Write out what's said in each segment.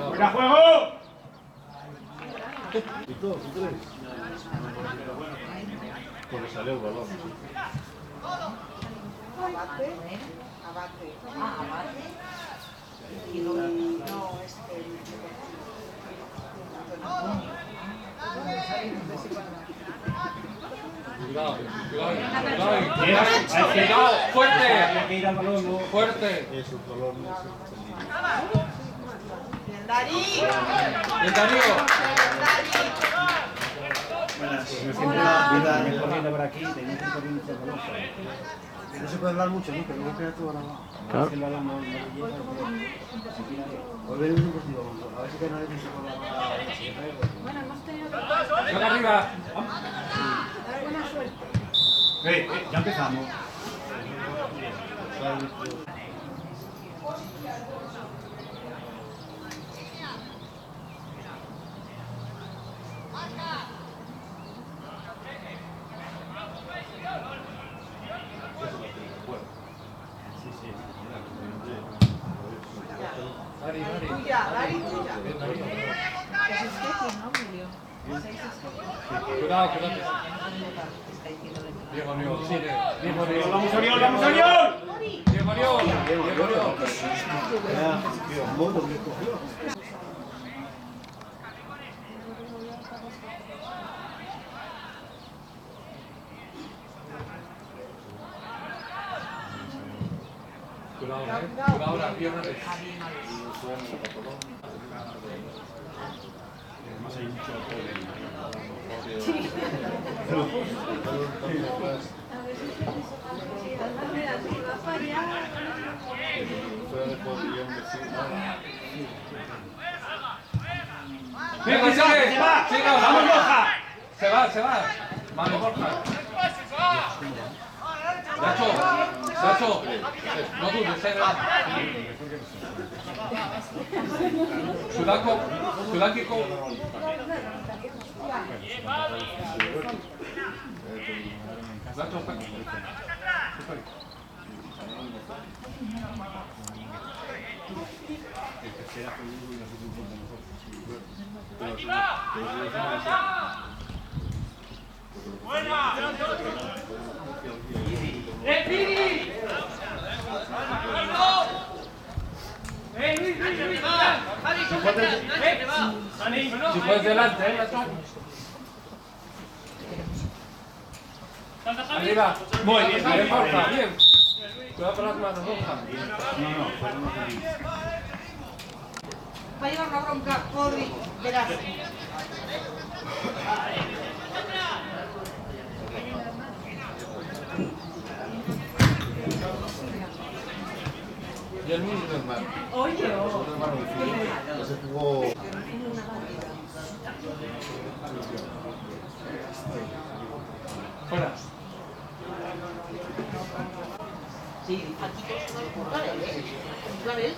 ¡Fuera juego! ¿Y todo? ¿Tú crees? Porque salió el balón. Abate. Abate. Ah, abate. Y no, Cuidado, fuerte, fuerte. Eso, el balón. Bien, Darío. Bien, Darío. Vida corriendo por aquí, tenía que correr por el balón. No se puede hablar mucho, ¿no? Pero luego queda todo grabado. Claro. Si lo hablamos, no le llega, se tira ahí. Hoy venimos un partido, a ver si que no le dice por la... Bueno, hemos tenido Venga arriba. buena suerte. Ya empezamos. Tuya, Dari, tuya. Cuidado, cuidado. Bien, Oriol, sigue. Bien, Oriol. ¡Vamos, Oriol! ¡Vamos, Oriol! Bien, Oriol. Bien, Oriol. Modo me cogió. Cuidado, cuidado ahora, pierna de... Además hay mucho Venga, sigue. Sigue, vamos, Borja. Se va. Vale, Borja. Nacho, no dudes, Sudáquico. Nacho, ¡Buena! ¡Pini! si puedes delante, Nacho. Arriba. Muy bien, Bien, Borja, bien. Cuidado con las manos, Borja. Va a llevar una bronca, Rodri, verás. Y el mismo hermano. Oye, Se jugó. Fuera. sí, aquí todos son culturales, ¿eh? Culturales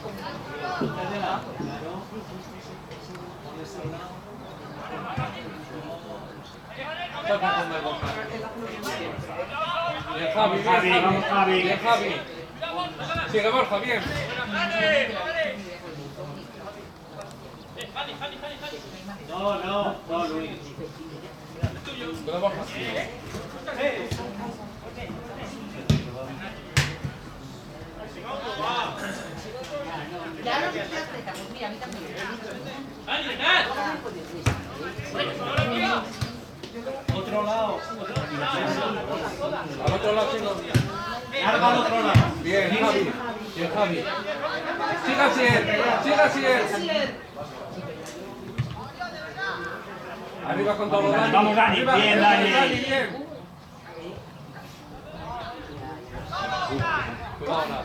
Toca con el Borja. Bien, Javi, bien, Javi, vamos, Javi. Bien, Javi. Sigue, Borja, bien. No, Luis. Cuidado, Borja. ya no se aprieta, pues mira, a mí también. Otro lado. Al otro lado, sigo. Largo al otro lado. Bien, Javi. Bien, Javi. Siga así. Arriba con todo, Dani. Vamos, Dani. Arriba, Bien, Dani. Dani. Bien. Cuidado ahora.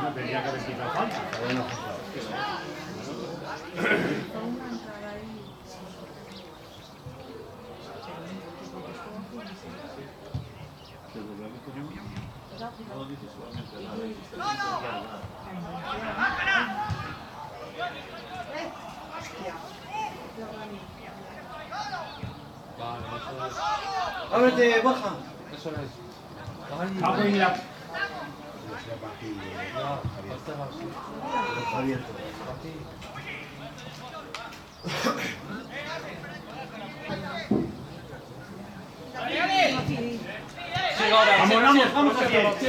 No tendría que haber quitado falta. ¡Ábrete, Borja! Eso es. Ay, Vamos en la. ya, estaba así. Está abierto. Sí, ahora, Vamos, sí, vamos, sí, Javier. sí,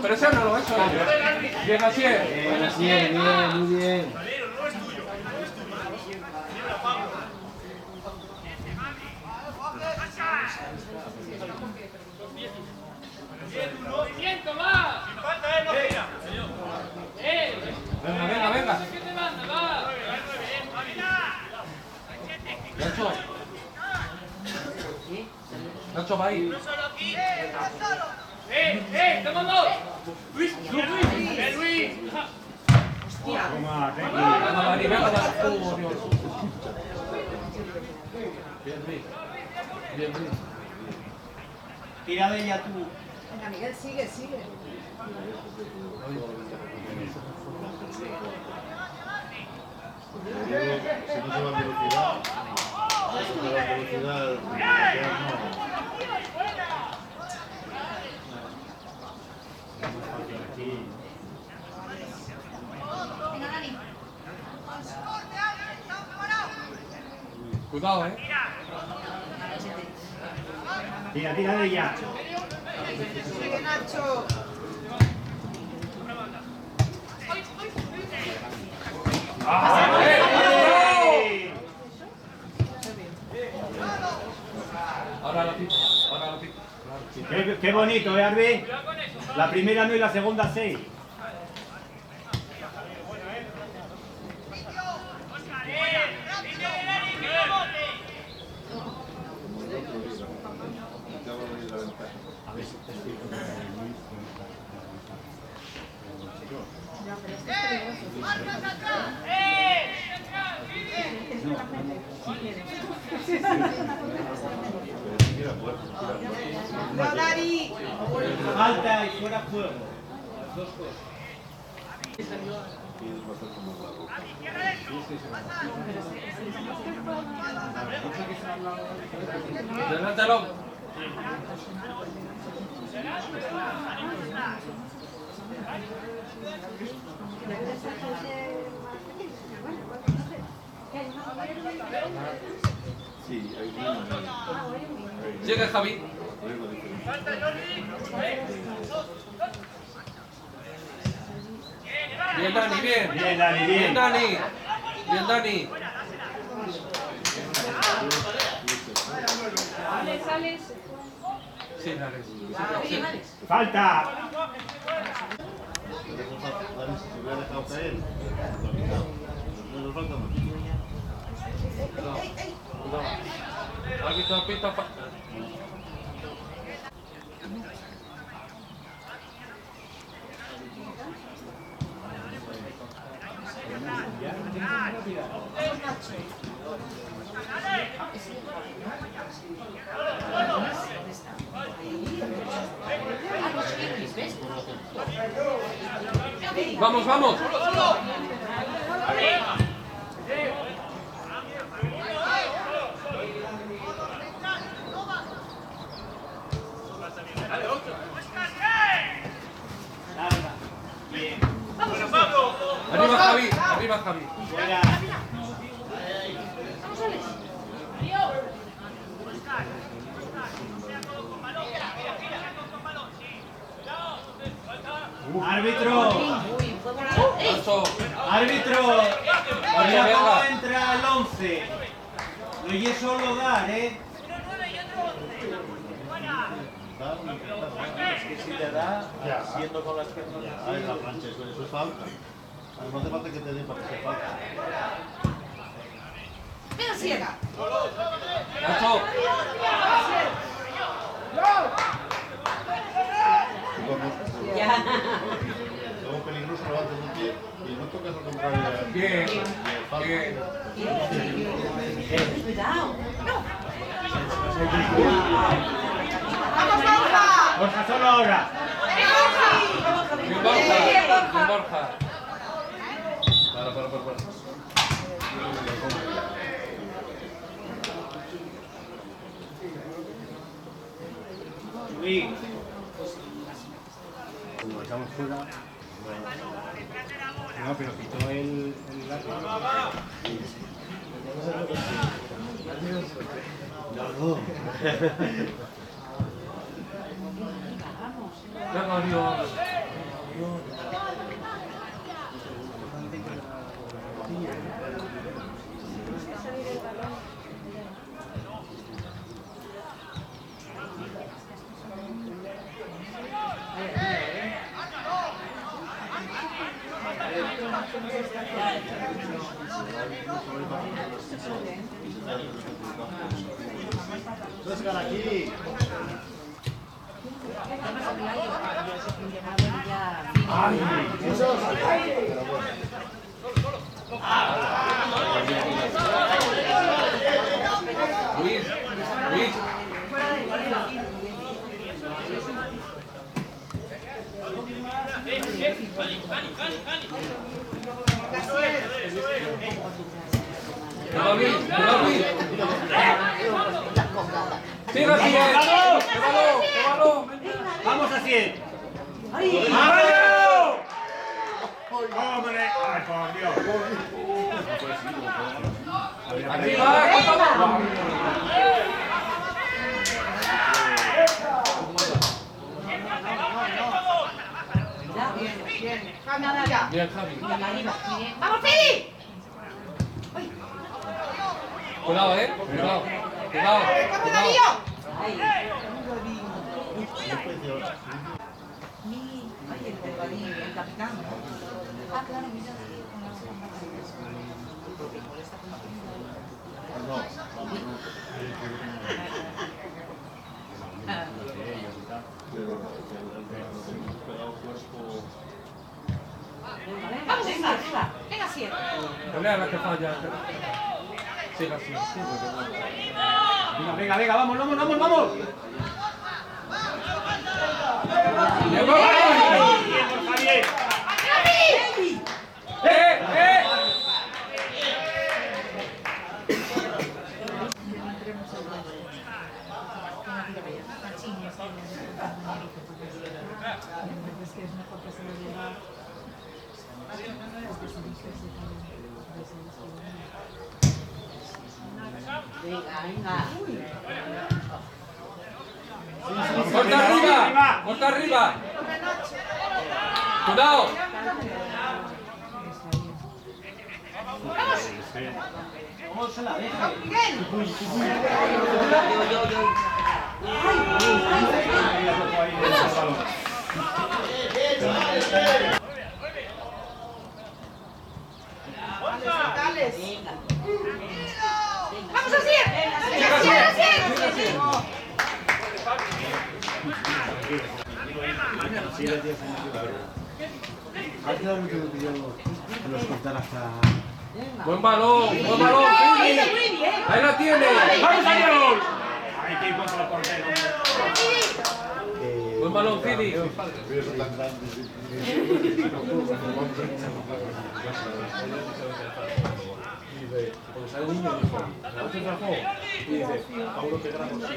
presiónalo, eso es. Bien, así es. Bien, muy bien. ¡Movimiento más! ¡Sin falta, no gira! Venga, venga, venga. ¿Qué te manda? Va. Nacho. Nacho va ahí. ¡Te mando! ¡Luis! ¡Luis! Venga, Dani, venga, Dani. Oh, Dios. Bien, Luis. Bien, Luis. Tira de ella tú. Venga, Miguel, sigue, sigue. Si no se va a velocidad, si no se va a velocidad, Venga, Dani. Cuidado, Tira de ella. Sigue, Nacho. Ahora la pipa, ahora la pipa. Qué bonito, Arbi? La primera no y la segunda 6. acaba de ir la ventaja. A ver si te explico que Luis. Ya, pero esto es peligroso. Pero ni siquiera puerta, ¡No, Dani! Falta y fuera juego. Las dos cosas. aquí es bastante más largo. Adelántalo. Sí, hay un Llega Javi. riesgo diferente. Bien, Dani, bien. Bien, Dani, Bien, bien. Dani. Bien, Dani. Alex, Alex. Sí, Dani. Sí, Alex. Falta. Dani, si se hubiera dejado caer, lo ha quitado. No nos falta más. Cuidado. Pita. Vamos, vamos. Bien. Arriba Javi, arriba Javi. Fuera. Árbitro. Nacho. Árbitro. Mira Venga. cómo entra el 11. No y eso lo dar, ¿eh? Es que si te da, siendo con las piernas. Ah, en la plancha, eso es falta. No hace falta que te den para que sea falta. Venga, ciega. Nacho. Ya. Luego peligroso levantas un pie y no tocas al contrario. Bien. Falta. Bien. Cuidado. ¡Vamos, Borja! Borja, solo ahora. Bien, Borja. Bien, Borja. Para. Sí. Como lo echamos fuera. No, pero quitó el árbitro. No. Venga, Dios. No es aquí. Ay, Luis, Luis. Cuidado, Luis, cuidado, Luis. Siga así, llévalo. ¡Vamos a 100! ¡Ay! ¡Vamos! ¡Hombre! ¡Ay, por Dios! Arriba, vamos. Bien, Javi. ¡Vamos, Feli! Cuidado, cuidado. Cuidado, ¡Corre, cuidado. Darío! ¡Ay! Ay, el Delgadillo, el capitán. Ah, claro, mira. ¡Vamos, Venga, venga. Venga, 7. Pelea la que falla. Siga así. Venga, venga, vamos, vamos, vamos, vamos. ¡Bien, Bien por Javier. ¡Eh! Venga. ¡Corta arriba! ¡Cuidado! ¡Vamos a 100! ¡Venga, 100! Ha quedado mucho que pidió que los cortara hasta. ¡Buen balón! ¡Fili! ¡Ahí la tiene! ¡Vamos a gol! ¡Ay, qué contra el portero! ¡Buen balón, Fili!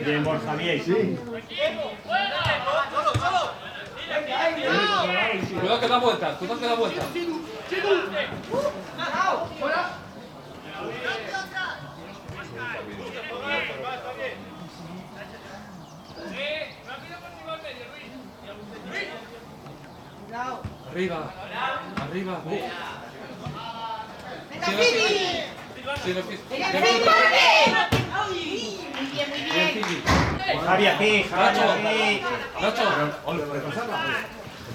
Bien por Javier. Sí. Cuidado que da vuelta, Arriba. ¡Venga, Fili! Sigue, ¡Venga, Fili! Muy bien, muy bien. Javi aquí, Javi aquí.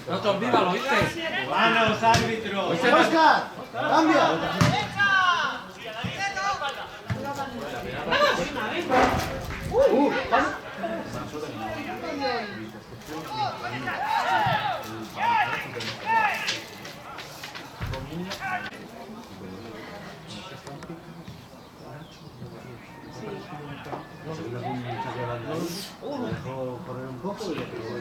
Nacho, olvídalo, ¿viste? Manos, árbitro. ¡Oscar! ¡Cambia! Lo dejó correr un poco y le pegó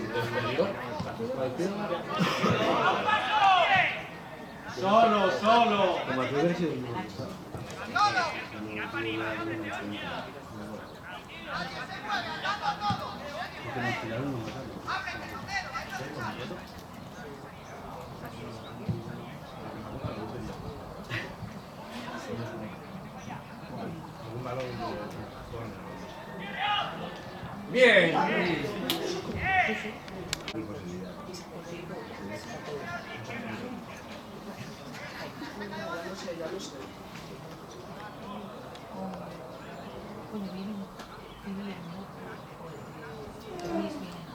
Solo. como que hubiera sido un Porque nos tiraron los mataron. Bien. Coño, vienen, ¿no?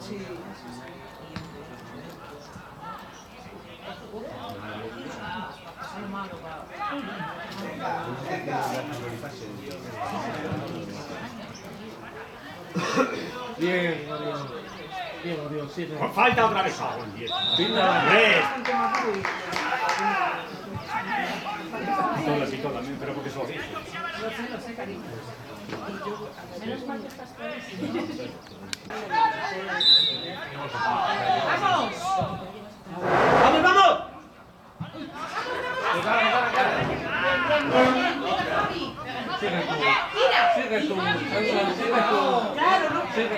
Sí. Es malo, Bien. Falta otra vez. Todas y todas, pero porque son así. Lo sé, cariño. Menos mal que estás clarísimo. ¡Vamos! ¡Vamos, vamos! Sigue tú. Sigue tú. Sigue tú. Claro, ¿no? Sigue.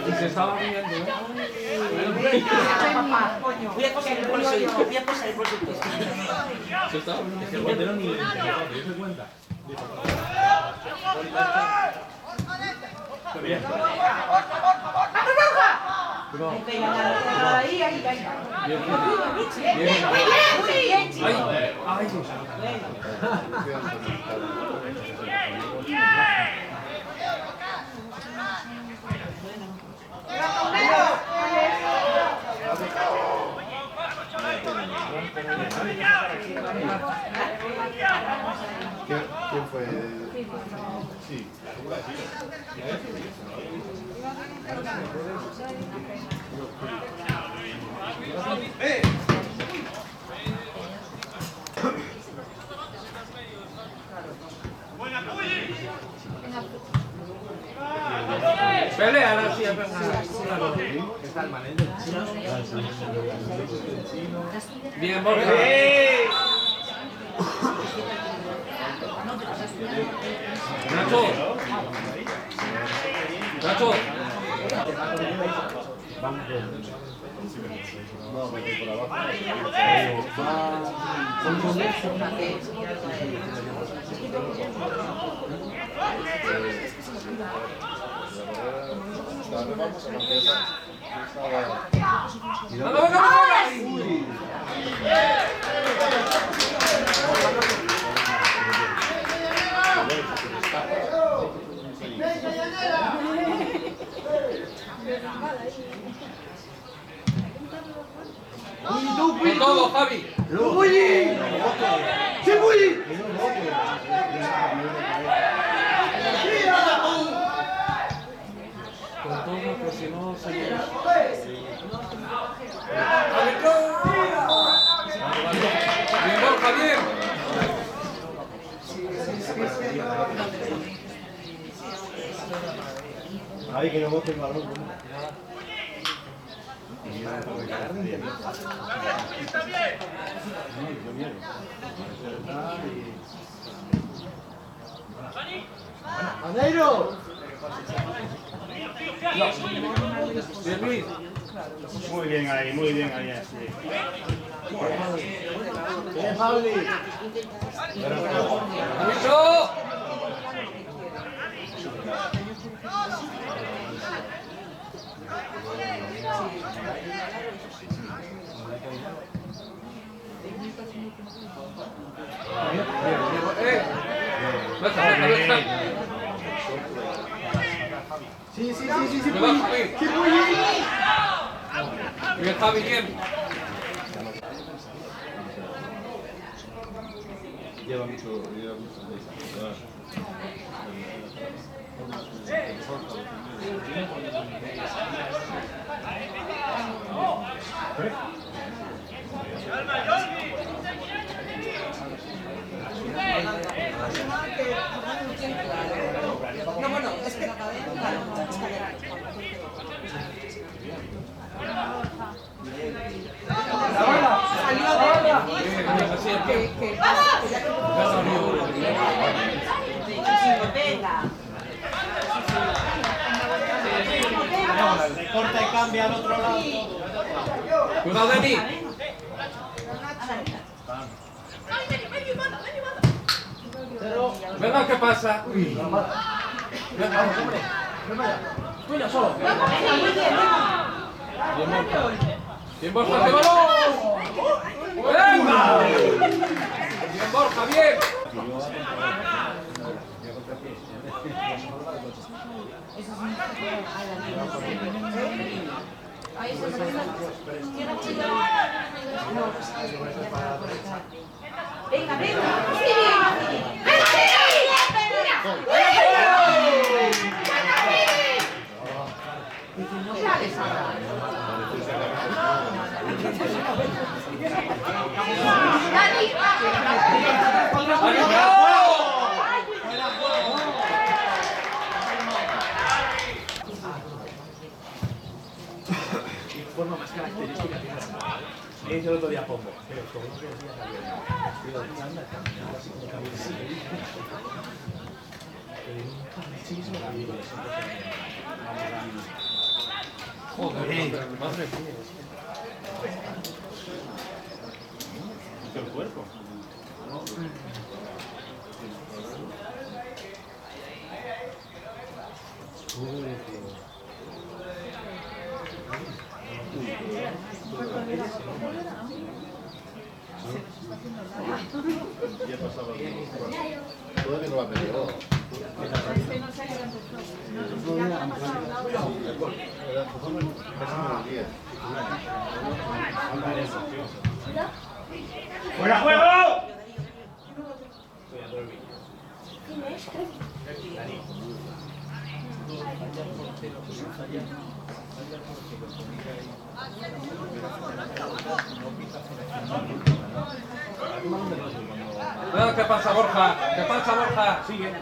Y se estaba riendo, ¿eh? Papá, coño. Voy a coser el bolsillo. Voy a coser el bolsillo. Se estaba riendo. Es que el portero ni le interesó, ¿te das cuenta? Está bien. Ahí. Ay, Dios. ¿Quién fue? Sí. Pelea la silla, bien, Borja. Nacho. Nacho. No, porque por abajo. Vamos a la pieza. Con todo, Javi. Con todo, que si no se llega. Bien, Borja, bien. Ay, que no bote el balón. ¡Aneiro! Bien, Luis. Muy bien ahí. Así. ¡Bien, Pauli! ¡Aviso! Venga. Sí, Me va, Javi. Bien, Javi, bien. Lleva mucho. Que Se corta y cambia al otro lado. Cuidado de mí. Venga, ¿qué pasa? Venga, hombre. Venga, solo. Bien, Borja, ¡qué balón! ¡Venga! Bien, Borja, bien. Ahí se venga, venga. Forma más característica tiene la el otro día Pombo. Pero como no decía Joder, madre mía. El cuerpo. Ya pasaba. Todavía no va a pedir. ¡Fuera juego! ¿Qué pasa, Borja? ¿Qué pasa, Borja? Sigue.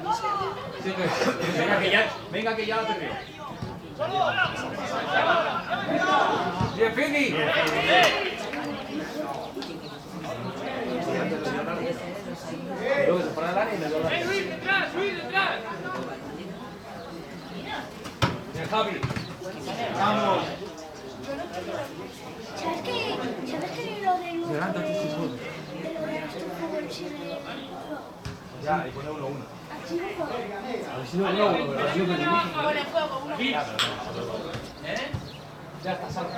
Sigue. Venga que ya la perdió. Bien, Fini. luego se pone al área y me dobla. Bien, Javi. Vamos. ¿Sabes que lo de los fútbol chile? Ya, y pone 1-1. Así no juego. A ver si no 1-1, pero así no te digo. Ya está, salgo.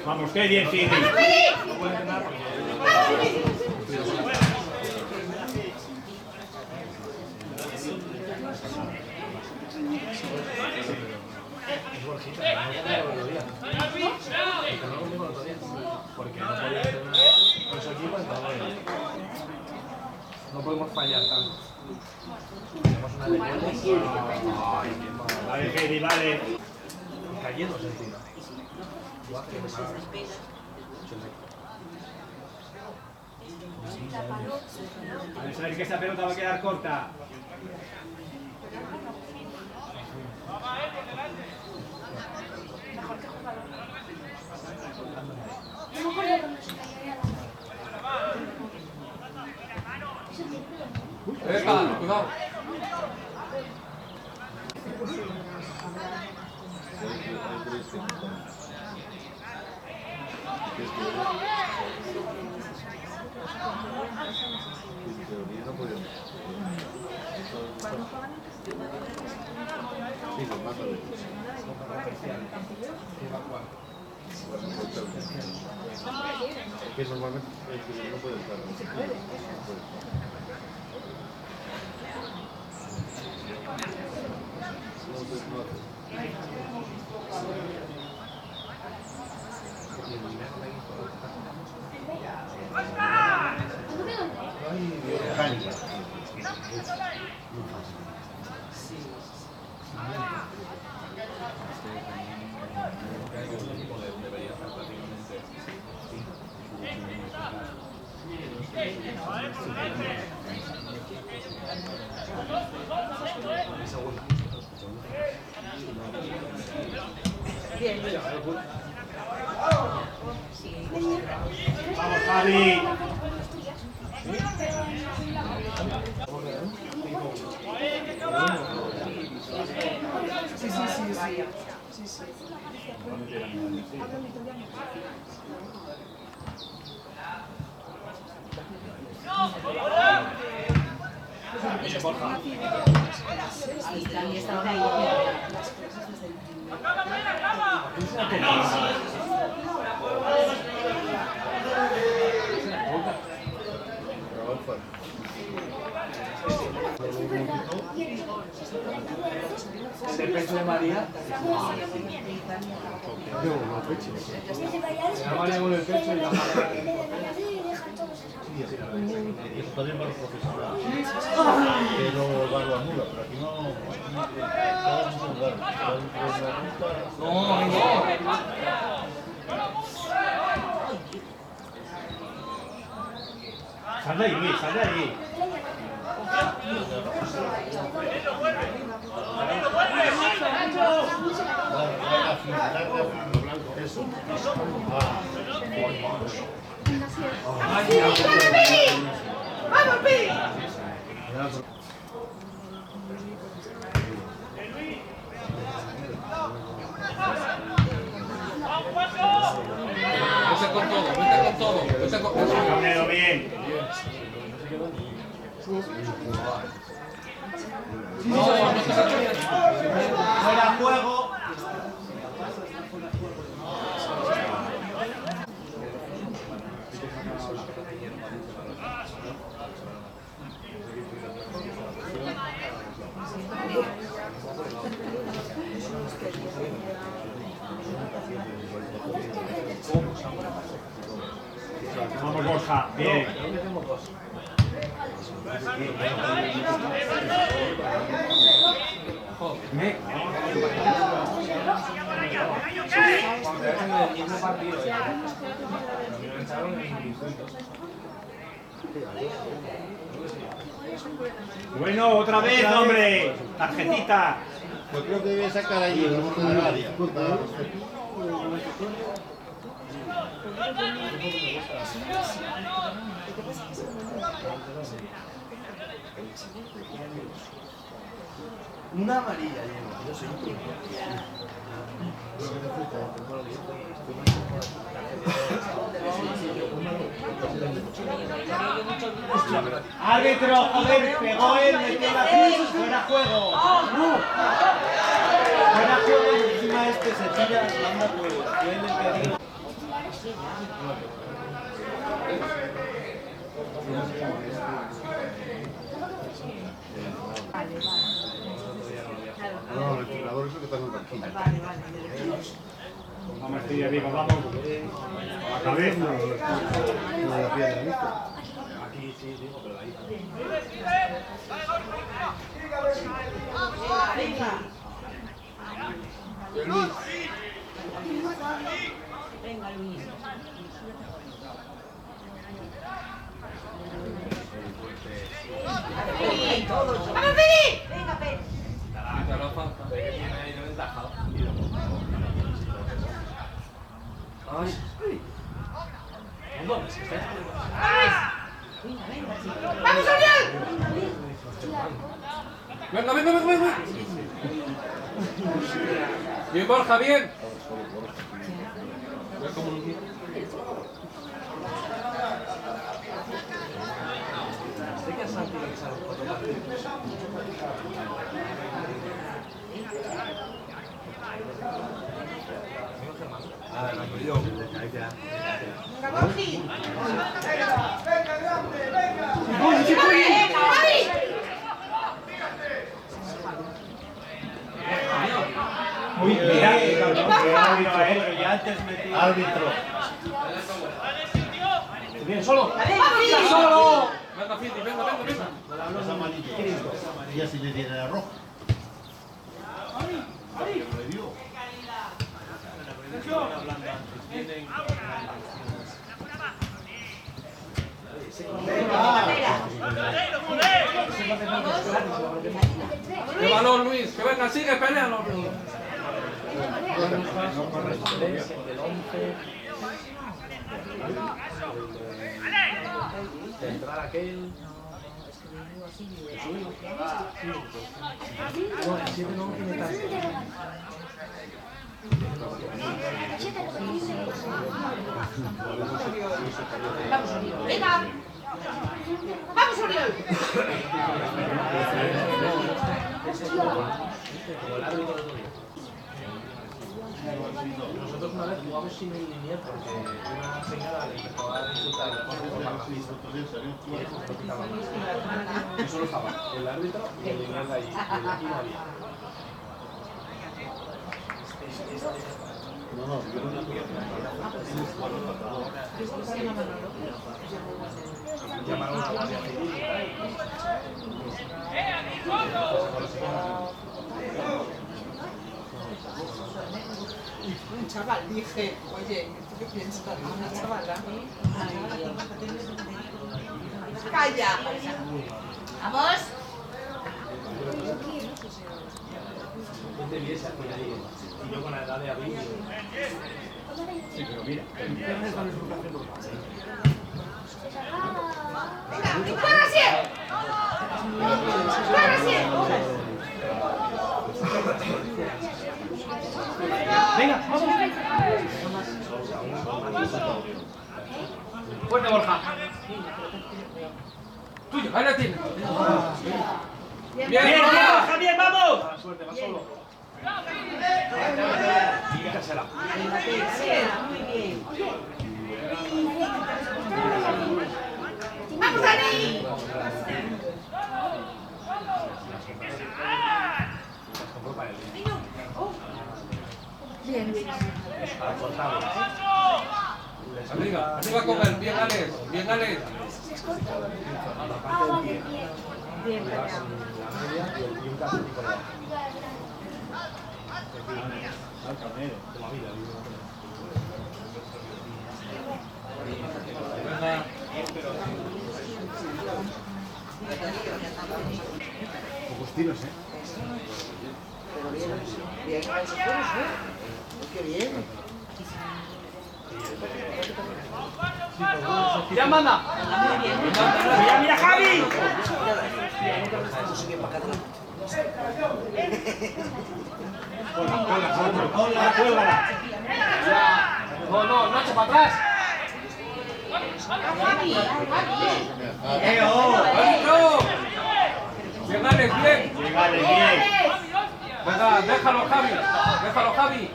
Vamos, qué bien, Fini. No puede entrenar porque... Es Borjita, no conmigo el otro día. No conmigo el otro día. Porque no podía entrenar con su equipo, entonces no podemos fallar tanto. Tenemos una leyenda. Ay, qué mal. Vale, Fini, vale. Cayéndose encima. A ver que esa pelota va a quedar corta. No me acuerdo cuando se cayó la Cuidado. Sí, los mata de es que normalmente no puede estar. No puede. Bien, bien. Vamos, Javi. Sí, sí, sí, sí. Sí, sí. Ahí también está ahí. El pecho de María. La María con el pecho y la Y eso también para los profesionales. Que no darlo anula, pero aquí no. Cada mucho lugar. No. Sal de ahí, Luis, sal de ahí. Eso. ¡Vamos, Pi! Vete con todo, vete con todo. Vete con eso. Cabrero, bien. No, no te saques. Fuera juego. Vamos, Borja. Bien. Bueno, otra vez, hombre. Tarjetita. Pues creo que debe sacar allí el borde del área. Una amarilla llevo, yo soy un Árbitro, joder, pegó él, metió la cruz, fuera juego. Fuera juego y encima este se tira, manda por él el No, el entrenador es el que está en el banquillo. Vamos, estoy arriba, vamos. A la cabeza. No la piedra, ¿viste? Aquí sí, digo, pero ahí. Venga, Luis. ¡Vamos, Feli! Venga, Feli. Quita la falta. Ay. ¿Dónde? Venga, venga, chico. ¡Vamos, Oriol! Venga, venga, venga, venga. Bien, Borja, bien. Ve como un... Sé que a Santi le echaron 4 partidos. Ah, no, yo. ¡Venga, Borji! ¡Venga, grande, venga! ¡Venga, Javi! Uy, mira, cabrón, pero ya antes metí. Árbitro. Bien, solo. ¡Vamos, ¡Solo! Venga, Fiti, venga, venga, venga. Es amarillo. Y así le tiene la roja. Que le dio. ¡Qué balón, Luis! ¡Que venga, sigue, pelealo! No corre el 3, el 11. Entrar aquel. No, el 7 no tiene tanto. Vamos, Oriol. Venga. Vamos, Oriol. Como el árbitro del otro día. Nosotros una vez jugamos sin un linier porque una señora le empezó a insultar por la pista y eso se lo quitaba más. Y solo estaba el árbitro y el linier de allí. Y de aquí no había. No, no, yo no tengo Llamaron a la guardia civil Un chaval, dije, oye, ¿tú qué piensas? Una chavala. ¡Calla! Vamos. ¿Quién te viese aquí ahí? Y yo con la edad de Abril. Sí, pero mira, el viernes van a educación normal. Venga, ¡corre, Sier! ¡Corre, Sier! Venga, vamos. Fuerte, Borja. Tuyo, ahí la tienes. Bien, bien, Javier, vamos. Mala suerte, va solo. Y déjasela. Muy bien. ¡Vamos, Dani! Para cortarlo. Arriba, arriba con él. Bien, Alex. Bien, Alex. Bien, La media y un casi por debajo. Al carnero. Como a vida, Venga. Pocos tiros, Pero bien, bien, esos fueros, ¿eh? ¡Qué bien! ¡Ya manda! Mira, mira, Javi. Eso sí que para acá. Hola, cuélgala. No, no, Nacho, para atrás. Javi, Javi. ¡Árbitro! Bien, Alex, bien. Vale, bien. Venga, déjalo, Javi. Déjalo, Javi.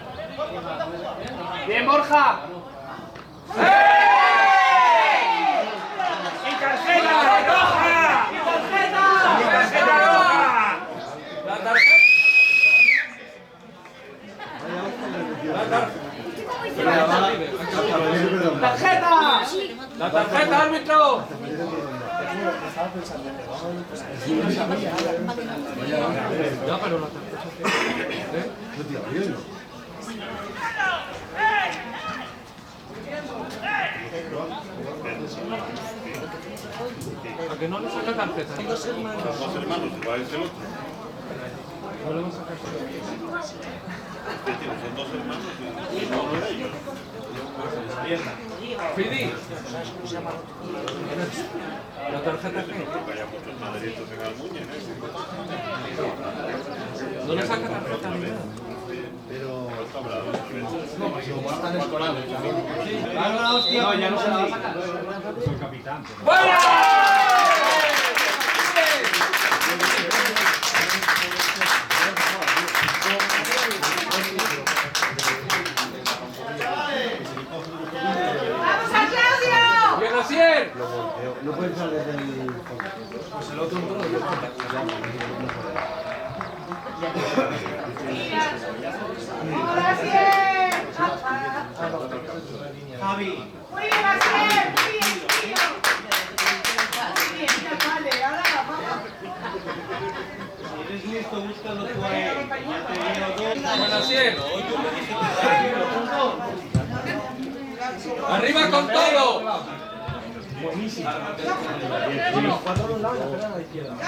Bien, Borja. ¡Y tarjeta roja! ¡Y tarjeta roja! La tarjeta. La tarjeta. La tarjeta, árbitro. Ya, pero la tarjeta. ¿A que no le saca tarjeta? Dos hermanos, igual es el otro. No le va a sacar Son dos hermanos y uno de ellos. Fidi. ¿La tarjeta qué? Que haya muchos maderitos en Almuña, No le saca tarjeta ni nada. pero está bravo. Están escolados también. No, ya no se la va a sacar. Soy capitán. ¡Fuera! ¡Vamos a Claudio! ¡Bien, Asier! No puede salir del... Pues el otro entró y yo ¡Hola, Sier! Javi. Muy bien, Asier. Muy bien, tío. Muy bien, mira, vale, ahora vamos. Si eres listo, búscalo tú ahí. Ya te veo dos. ¡Bueno, Asier! ¡Arriba con todo! buenísimo. Tiene los cuatro a los lados y la pelea a la izquierda. No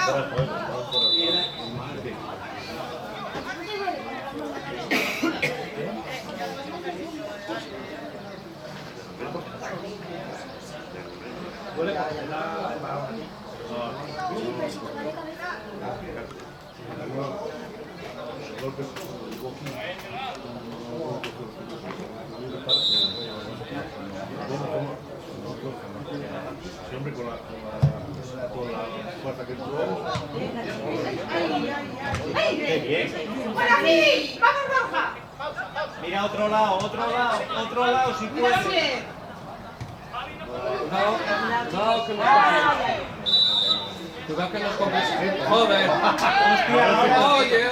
te voy a Siempre con la fuerza que tuvo. ¡Qué bien! ¡Para mí! ¡Vamos, Borja! Mira otro lado si ¡Mira puedes. bien! No, que los cuidado que los compres. Joder. Hostia, ahora. Oye,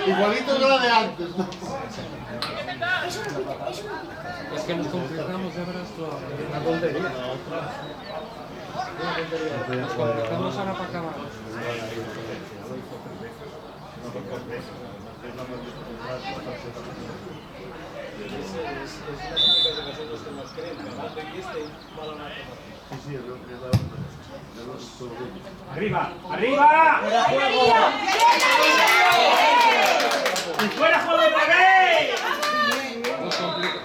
Igualito que la de antes, ¿no? es que nos complicamos, ya verás tú. Una tontería. Nos complicamos ahora para acabar. ¡Arriba! ¡Arriba! ¡Y fuera juego otra vez! Nos complicamos.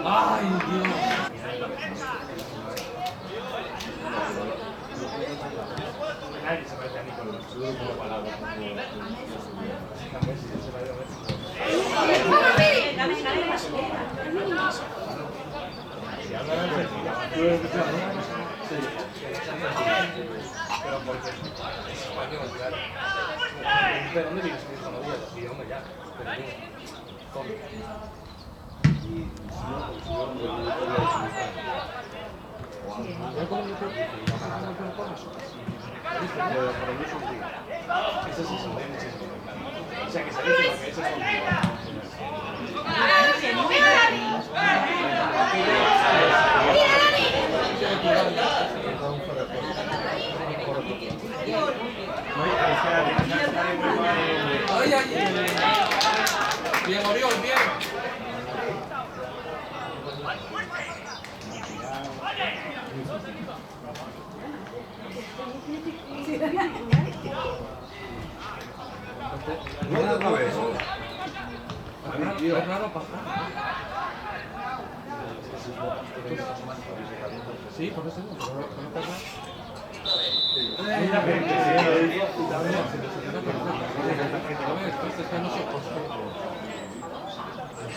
Ay, Dios. Nadie se parece a mí con los palabras. Pero porque es español, claro. ¿De dónde vienes? ¿Y dónde ya? ¿Cómo? Eso sí son de muchísimo. O sea que se dice que esos son Ay, ay, bien, Oriol, bien. No, otra vez. Es raro pasar. Sí, por eso no pasa.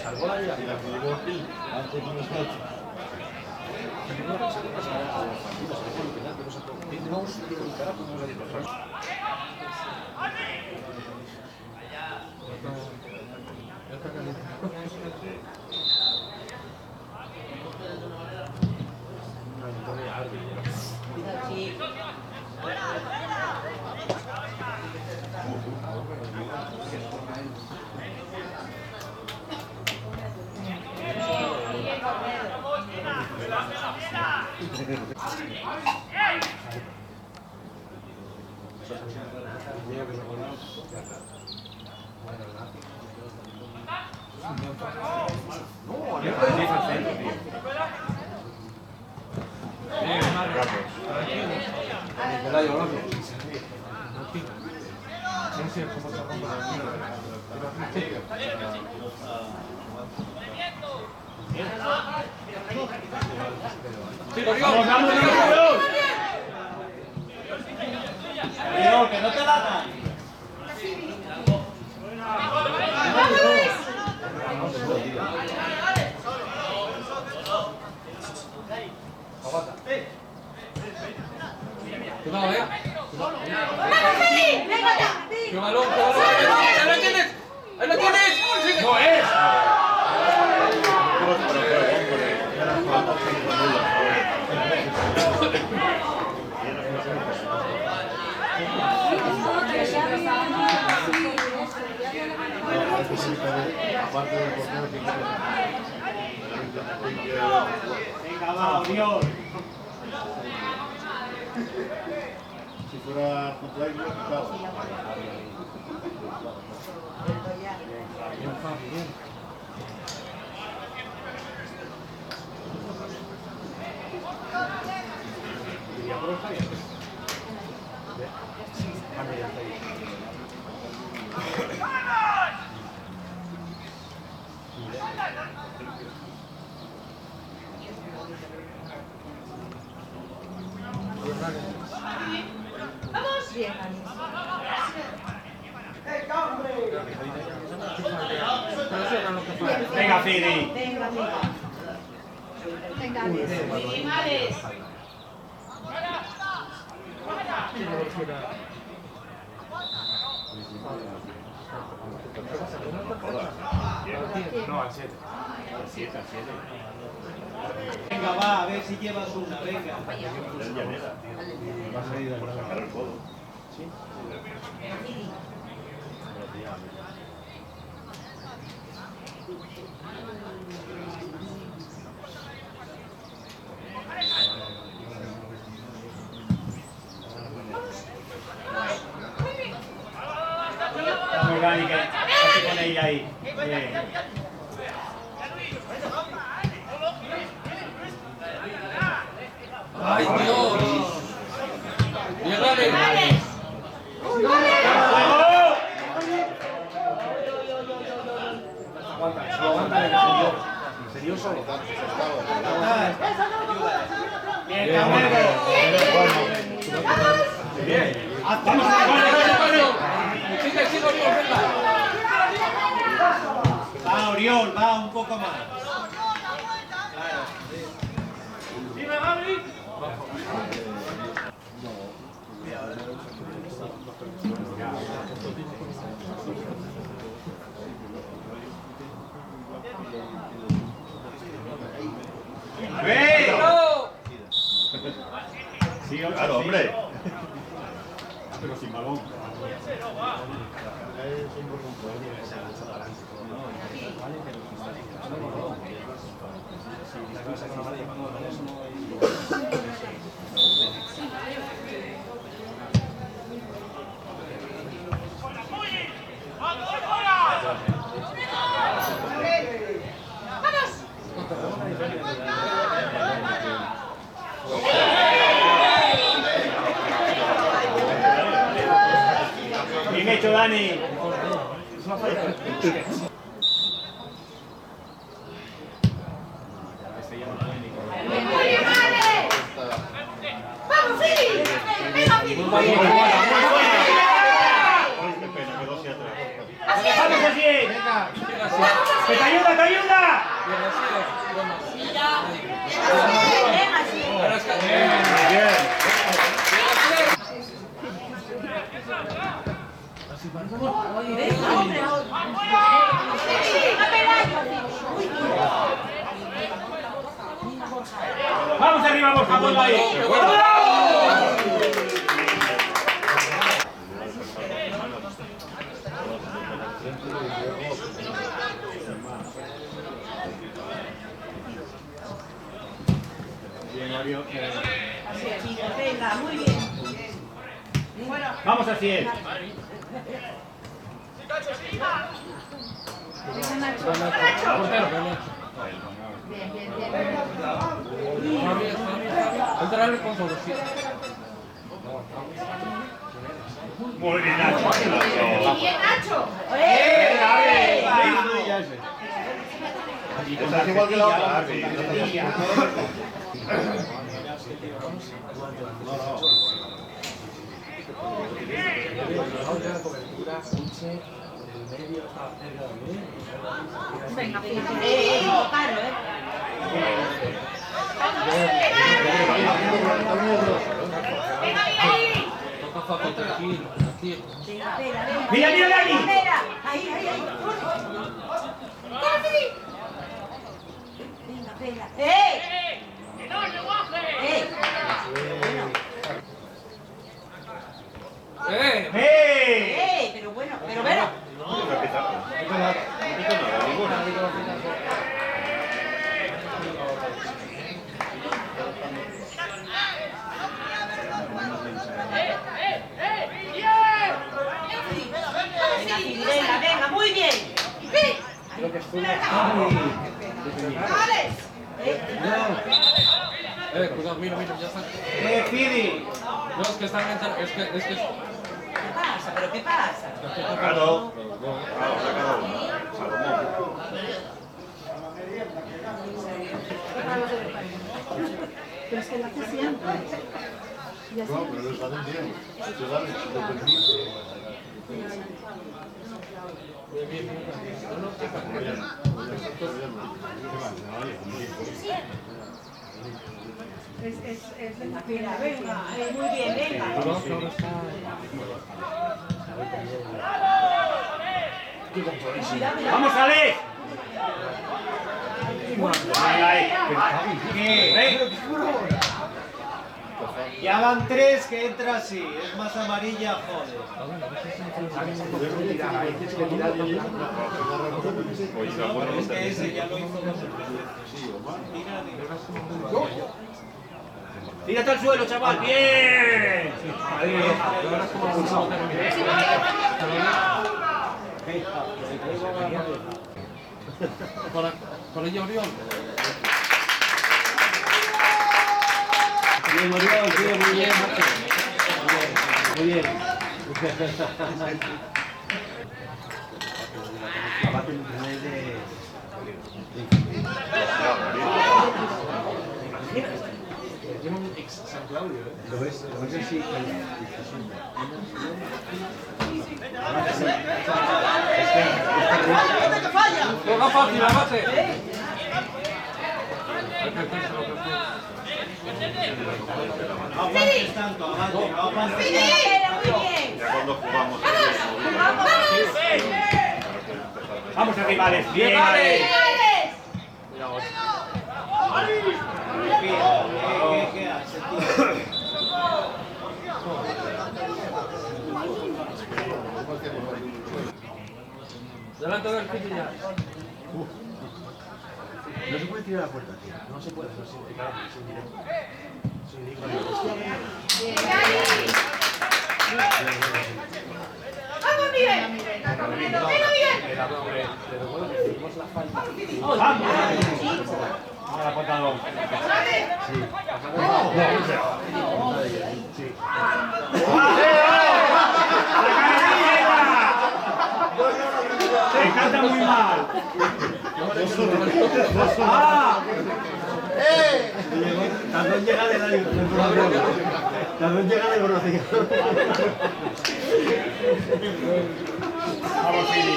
Salvó la vida y la llevó aquí antes de unos meses. Sigo, sigo. ¡Vamos, vamos, vamos! Diego, que no te latan. Cuidado, venga. ¡Vamos, Feli! ¡Venga ya! ¡Qué balón, qué balón! ¡Ahí lo tienes! ¡Ahí lo tienes! ¡Sigue! ¡No es! Venga, va, Dios. Si fuera cumpleaños, claro. ¡Vamos! Bien, Venga, Fede. Venga, venga. Venga, Animales. No, al 7. Venga, va, a ver si llevas una, venga. Vamos, Dani, que se pone ella ahí. Bien. ¡Ay, Dios! ¡Bien, dale! ¿En serio solo? Bien, Camero. Bien. Vamos a ¡Sigue, sigue, Oriol, venga! Va, Oriol, va un poco más. ¡Dime, Gaby! ¡Ven! ¡No! Sí, Claro, hombre. Pero sin balón. Bien hecho, Dani. ¡Vamos, Feli! ¡Venga, Feli! Muy Qué pena, quedó así atrás. ¡Vamos así! ¡Que te ayuda, te ayuda! Ahora es que... Vamos arriba, Borja, vuelva ahí. Bien, Mario. Venga, muy bien. Vamos así. Venga, Nacho. ¡Nacho! Bien, bien, bien. Entrarle con solo, sí. Muy bien, Nacho. Bien, Nacho. Estás igual que la otra. La cobertura, Uche, el medio estaba cerca de mí. Venga, fíjate. Paro, Toca Faco, tranquilo, tranquilo. ¡Mira, mira, Dani! Ahí, ahí, ahí. Venga, pega. ¡Eh! ¡Eh! Pero bueno, pero bueno. Venga, venga, muy bien. Creo que estoy Cuidado, mira, ya está. Fidi! No, es que están entrando, es que... ¿Qué pasa? ¿Pero qué pasa? Claro. Pero es que lo hace siempre. Y así. No, pero lo saben bien. Se saben desde el Es de la pena. Venga, muy bien, venga. ¡Vamos, Ale! Ya van 3 que entra así, es más amarilla, joder. Es que ese ya lo hizo 2 veces. ¡Tírate al suelo, chaval! ¡Bien! Por ella, Oriol. Bien, Oriol, tío, muy bien, macho. Muy bien. Aparte el internet Lleva un ex San Claudio, ¿eh? Lo ves así. Toca fácil, abate. Aguantes tanto, avante, no aguantes. Muy bien. Ya cuando jugamos ¡Vamos, rivales! ¡Bien! ¡Rivales! ¿Qué hace, tío? Delante del Fidi ya. no se puede tirar a la puerta, tío. No se puede, no se puede, claro, es indirecto. Es indirecto. ¡Vamos, Miguel! ¡Venga, Miguel! Pero hombre, te recuerdo que hicimos la falta. ¡Vamos! Ahora la puerta al balón. Se canta muy mal. ¡Ah! Tardó en llegar de la información. Tardó en llegar de información. Vamos, Fidi.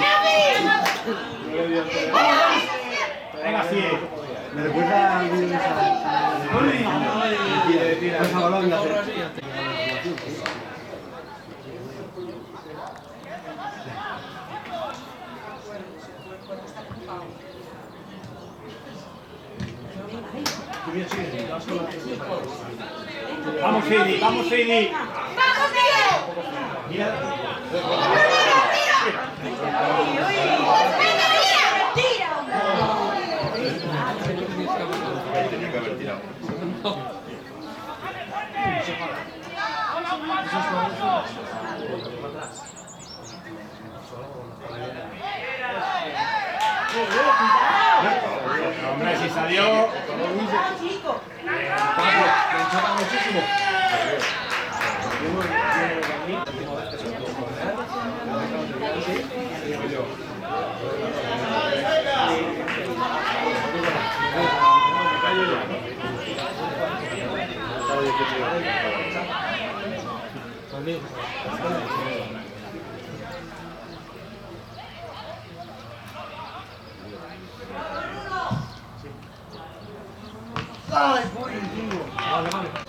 Venga, sí. Me recuerda a vídeo de esa. Esa balón la hace. Vamos, Fidi, vamos, Fidi. ¡Vamos, Miguel! Mira. ¡Tira, Tenía que haber tirado. Hombre, si salió. chico! Pensaba muchísimo. Madrid. ¡Ay, Puri, tío! Vale, vale.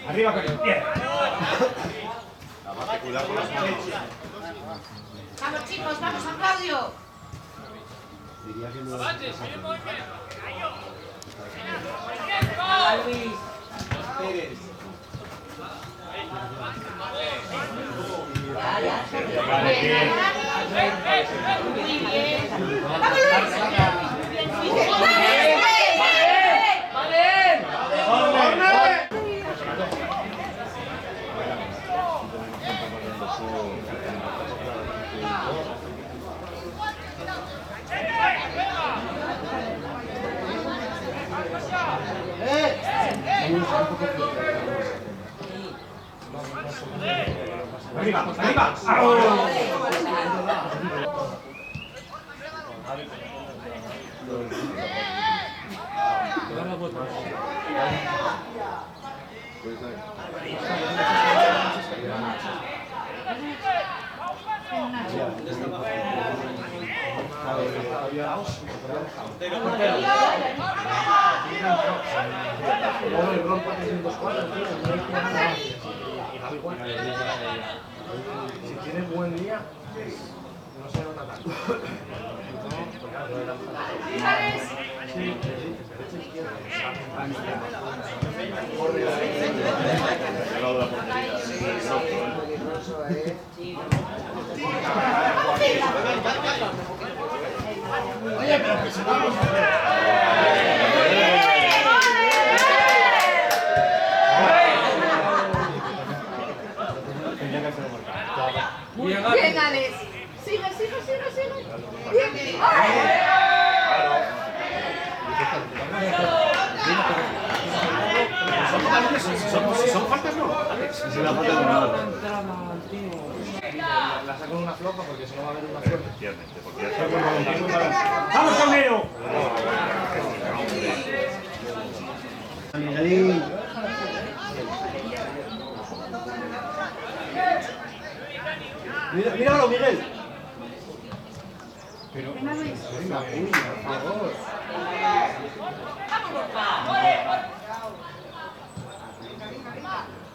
Arriba, coño. Bien. Vamos chicos, vamos a Claudio. Pérez. Vale, bien. Muy bien. ¡Vamos Arriba, arriba. ¡Au! Luego el Ron 404, tío, no hay que nada. Y Gaby igual. Si tienes buen día, no se nota tanto. Sí, derecha izquierda. Oye, pero que se vamos a ver. bien, Alex. Sigue, sigue, sigue, sigue. Bien. ¡Ay! Son faltas no, Alex. Es una falta normal. La saco en una floja porque si no va a haber una suerte. Efectivamente, porque ya está. ¡Vamos, Camero! Míralo, Miguel. Pero, Venga, Luis. venga, uy, por favor.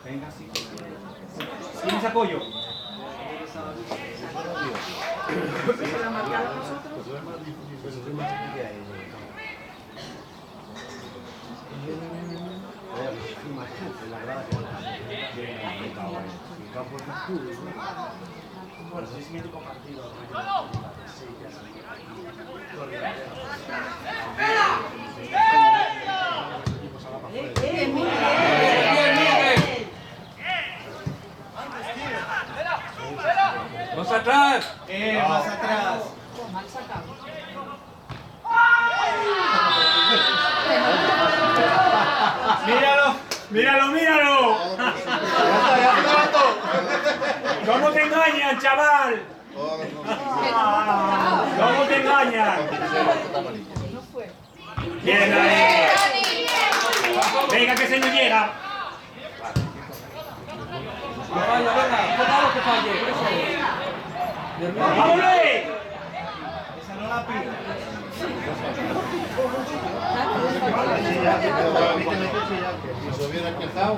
Venga, sí. ¿Tienes apoyo? Bueno, si es mítico partido. Sí, ya sé. ¡Más atrás! Más atrás. ¡Míralo! ¡Míralo, míralo! ¿Cómo te engañan, chaval? ¿Cómo te engañan? Bien ahí. Venga, que se nos llega. Vaya, venga, tócalo que falle. ¡Vamos, Luis! Esa no la pide. Si se hubiera empezado,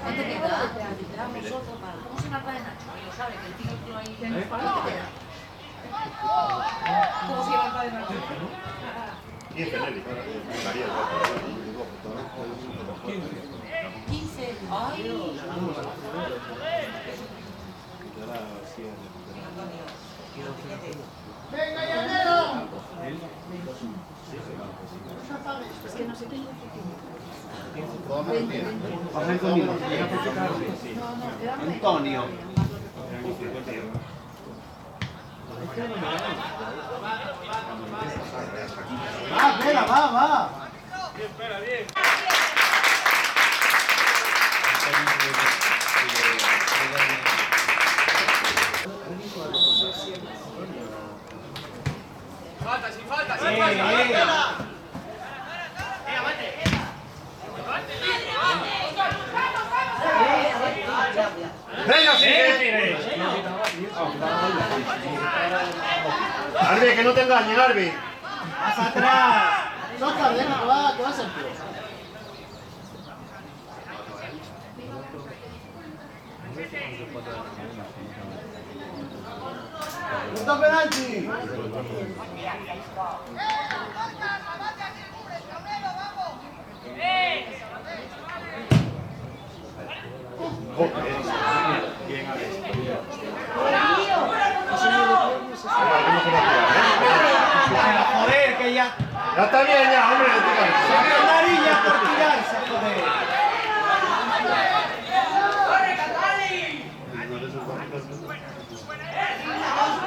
¿Dónde queda? Nosotros para. ¿Cómo se llama el Nacho? Que lo sabe, que el tío ahí. ¿Dónde queda? ¿Cómo se llama el padre Nacho? 15 Nelly. María, 15. ¡Ay! Venga ya. Pasa conmigo. Antonio. Va, espera, va. ¡Venga, sigue! Arbi, que no te engañen, Arbi. Más atrás. Oscar, deja que va a ser tú. ¡Punto penalti! Joder, que ya... Ya está bien, ya, hombre. Saca amarilla por tirarse, joder.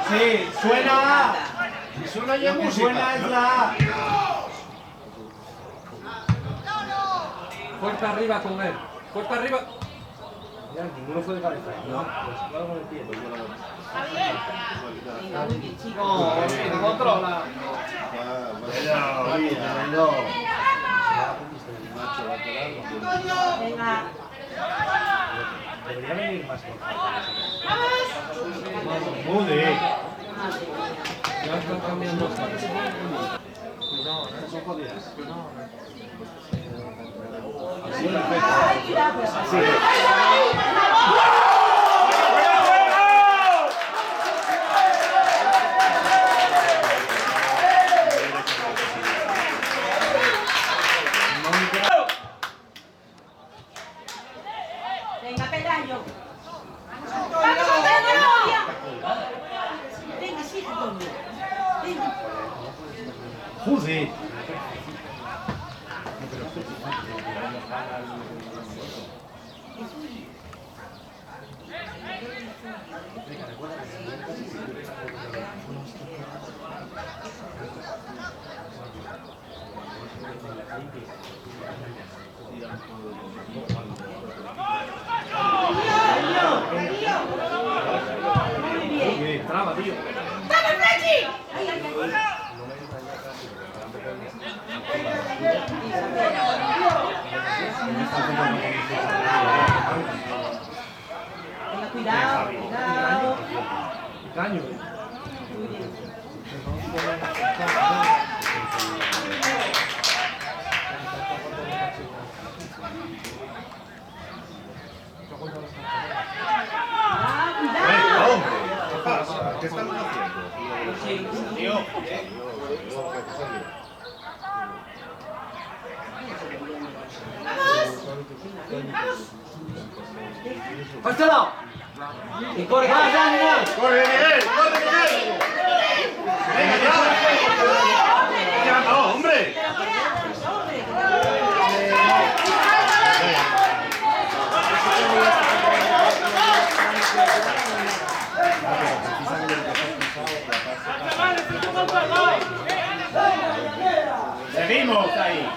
Sí, suena A. Suena ya Lo que música. suena es la A. Fuerza arriba con él. Fuerza arriba. Ya, ninguno fue de cabeza. No, pues claro con el pie. No, se controla. Venga. Debería venir más por Joder. Ya está cambiando. Cuidado, estas son jodidas. Venga, Pelayo. ¡Vamos, Antonio! Venga, sí, Antonio. Venga. Joder. Traba, tío. ¡Vamos, Flechi! ¡Ay, ay, ay! Venga, cuidado, cuidado. Caño. Muy bien. Ah, cuidado. ¿Qué pasa? ¿Qué estamos haciendo? Tío, ¡Pásalo! ¡Y corre! ¡Vas, Daniel! ¡Corre, Miguel! ¡Corre, Miguel! ¡Venga, ya! ¡Ya, no, hombre! Seguimos ahí.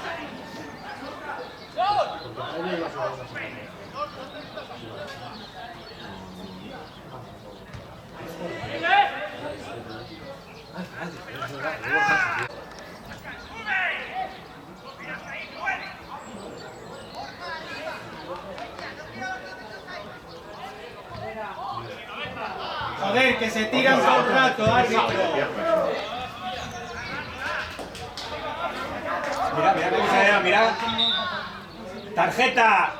joder, que se tiran todo el rato, árbitro. Mira, mira cómo se ve, mira. ¡Tarjeta!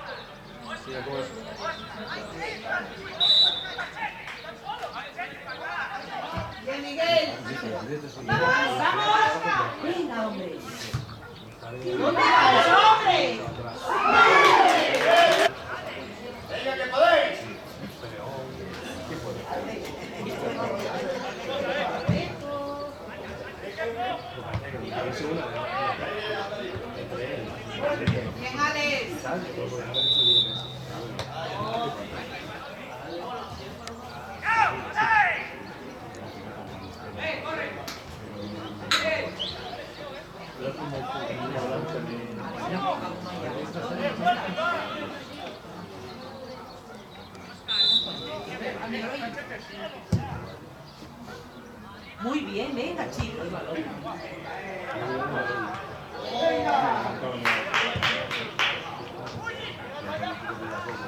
Bien, Miguel. ¡Vamos! ¡Venga, hombre! ¿Dónde vas, hombre? ¡Venga, que podéis! Bien, Alex. Muy bien, venga, chicos.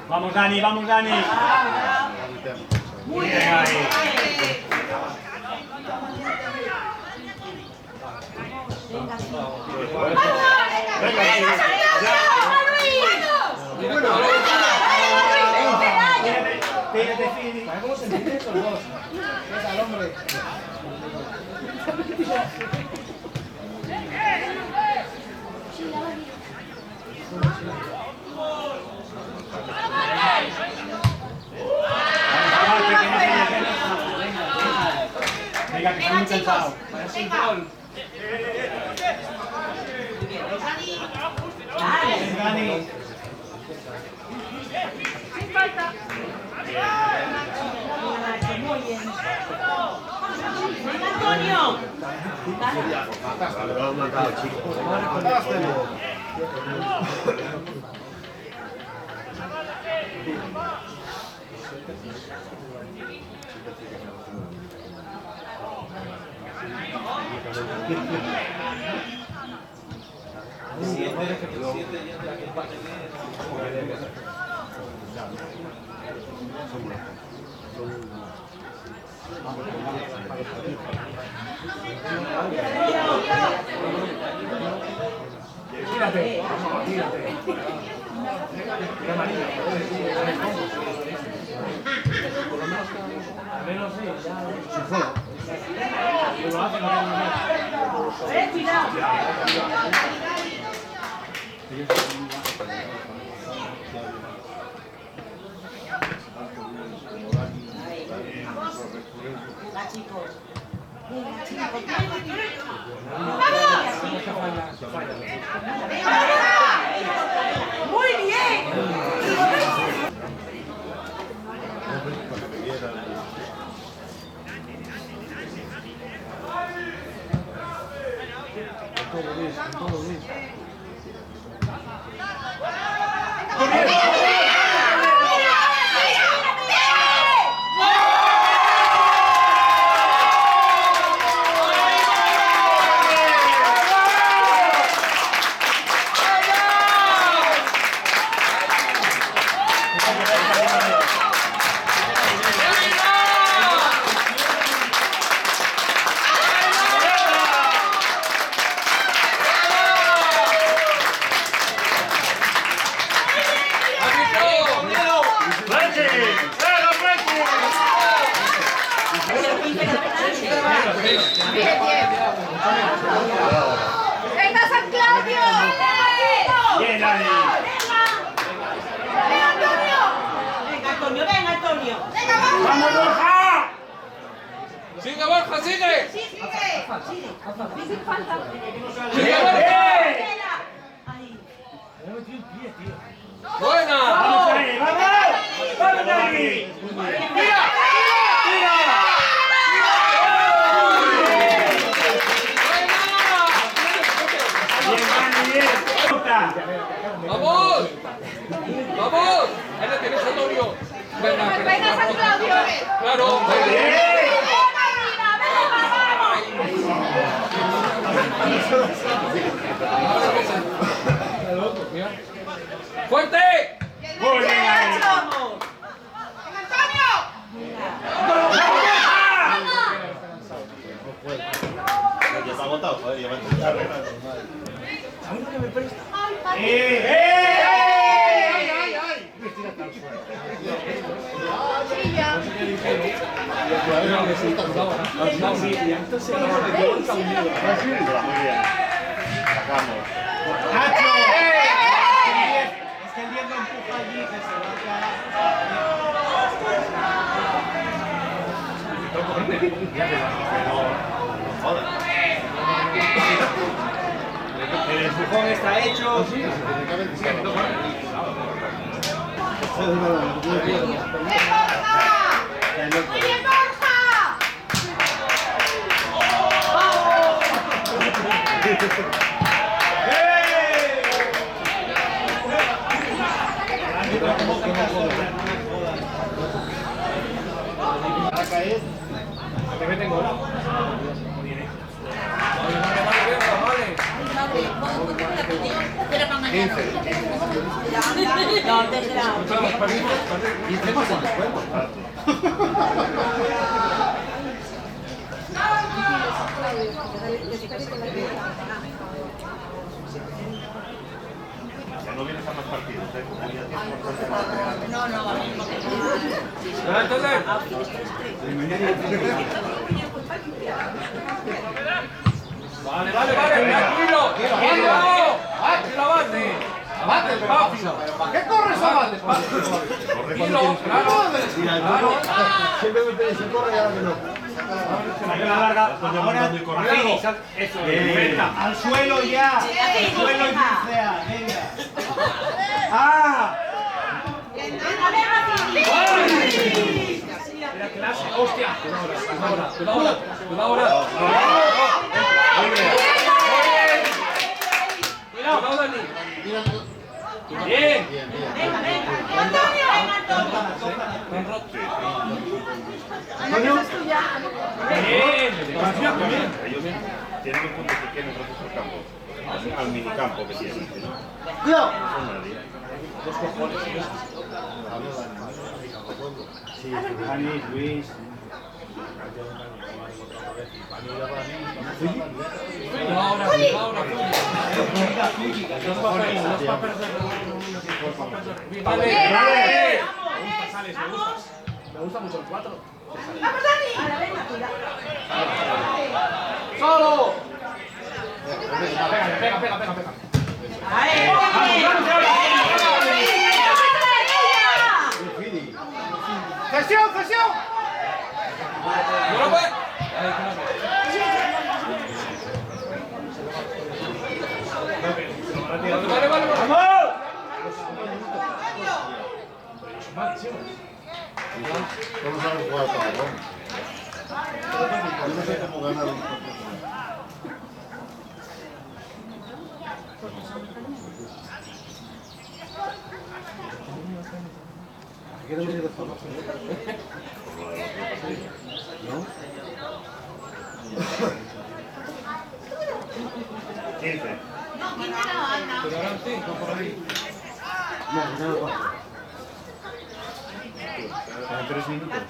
Vamos, Dani, vamos, Dani. Muy Bien bien. ahí. Venga, chicos. Venga, tírate, Fini. ¿Cómo se entienden estos dos? Es al hombre. Venga, que estoy muy cansado. Dale. Dani. Sin falta. Muy bien. Venga, Antonio. Dale. Lo han matado, chicos. Tírate, tírate. Qué amarilla, al menos sí, ya. Si fuera. Pero lo hace, no tiene nada. Cuidado. Va, chicos. Venga, chicos. Muy bien. Todo bien. ¡Venga, San Claudio! Bien, Dani. ¡Venga, Antonio! ¡Venga, Antonio! ¡Venga, Antonio! ¡Vamos, Borja! ¡Sigue, Borja, sigue! ¡Sí, sigue! ¡Sin falta! ¡Sigue, Borja! Ahí. ¡Buena! ¡Vamos ahí! ¡Vamos! ¡Vamos, Dani! ¡Tira! ¡Bien, Dani, bien! ¡Vamos! ¡Vamos! Ahí la tienes, Antonio. ¡Venga, San Claudio! Claro, ¡fuerte! Muy bien, Dani. ¡Vamos! Ya está agotado, joder, ya va a entrar. Sacamos. ¡Nacho! Es que el 10 lo empuja allí, que se El empujón está hecho. ¡Muy bien, Borja! caer. Te meten gol. Vale, venga, vale. No, tendrá. Estamos perdidos. 15 más en descuento. Ya no vienes a más partidos, ¿eh? Como ya tienes bastante. No, no, vamos. Bueno, entonces. Vale, vale, vale, tranquilo. Tranquilo. Tranquilo, avante. Avante, rápido. ¿Para qué corres, Abate? Tranquilo, claro. Claro. Siempre me pedís el corre y ahora que no. La larga. Ahora, Martini, eso. Venga, al suelo ya. Al suelo y pincea. Venga. ¡Ah! Era clase, hostia. Cuidado ahora. Cuidado ahora. Muy bien. Cuidado, Dani. Bien. Antonio, esa es tuya. Bien. Ellos tienen un punto que quieren gracias al campo. Al minicampo que tienen. Tío. No nadie. Dos cojones. Sí, Dani, Luis. Cuidado ahora. Cuidado ahora. Los papers de... Vale, vale. Me gusta mucho el 4. ¡Vamos, Dani! Ahora, venga, cuidado. ¡Solo! Pega. ¡Ahí! ¡Cesión! No lo puede. Vale. ¡Vamos! Todos saben jugar al papelón. Yo no sé cómo ganar un partido. ¿Qué no me de forma? ¿No? 15. Quedarán 5 por ahí. No. Quedan 3 minutos.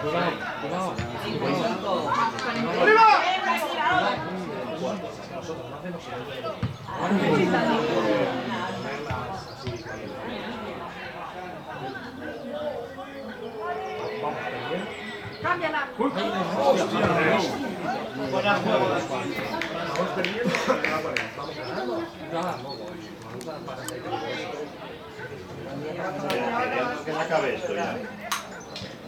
Cuidado. Nosotros no hacemos Cámbiala. Buena juego. Vamos perdiendo, vamos ganando. Que se acabe esto ya.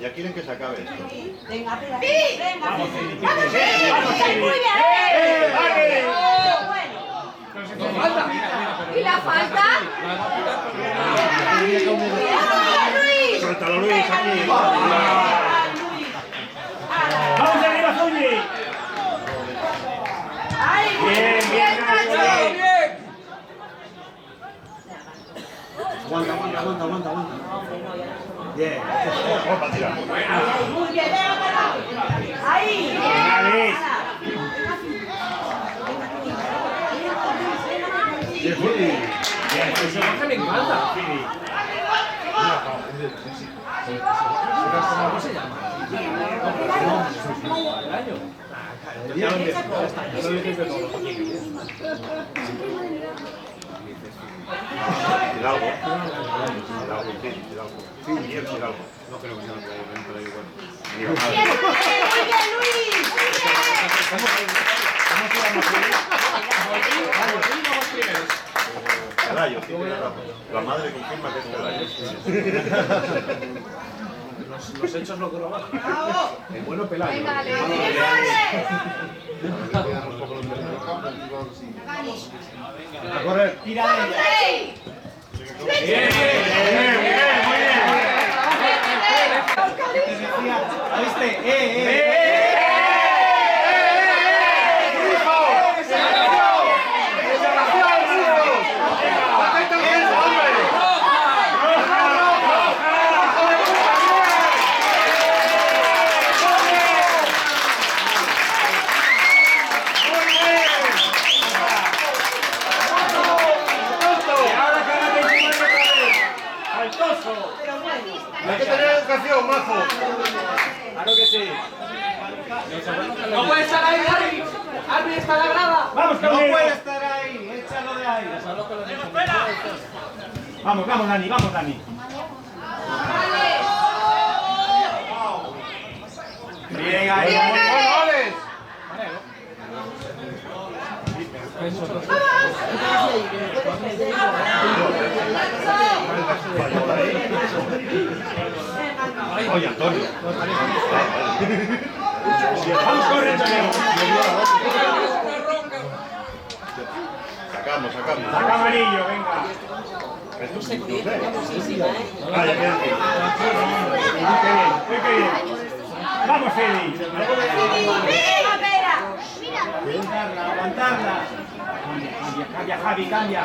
Ya quieren que se acabe esto. Venga, venga. Vamos, Muy bien. ¡Vale! Bueno. ¡Falta! ¿Y la falta? ¡Cuidado, Luis! Suéltalo, Luis, aquí. ¡Vamos arriba, Zuni! ¡Ay, Bien, Nacho! Bien. Aguanta. Bien. Vamos a tirar. Muy bien, ahí. Alex. Ese Borja me encanta. ¿Cómo se llama? El año. Ya lo entiendo. Ya lo entiendo todo. Hidalgo. Hidalgo. No creo que sea un pero igual. Mira, madre. Bien, Luis. Pelayo, sí, tiene razón. La madre confirma que es Pelayo. Los hechos lo corroboran. El bueno Pelayo. Venga, El Ale. malo A correr. Tira ella. Bien. Te decía, ¿viste? maravilloso. Pero bueno. Hay que tener educación, majo. Claro que sí. No puede estar ahí, Arby. Arby está en la grada. Vamos, No Cabrera. puede estar ahí, échalo de ahí. Vamos, Dani, vamos, Dani. Bien ahí. ¡Goles! Oye, Antonio. Vamos corriendo, Leo. Sacamos. Saca amarillo, venga. Ah, ya queda aquí. Muy bien. Vamos, Feli. Aguantarla, aguantarla. Cambia, Javi, cambia.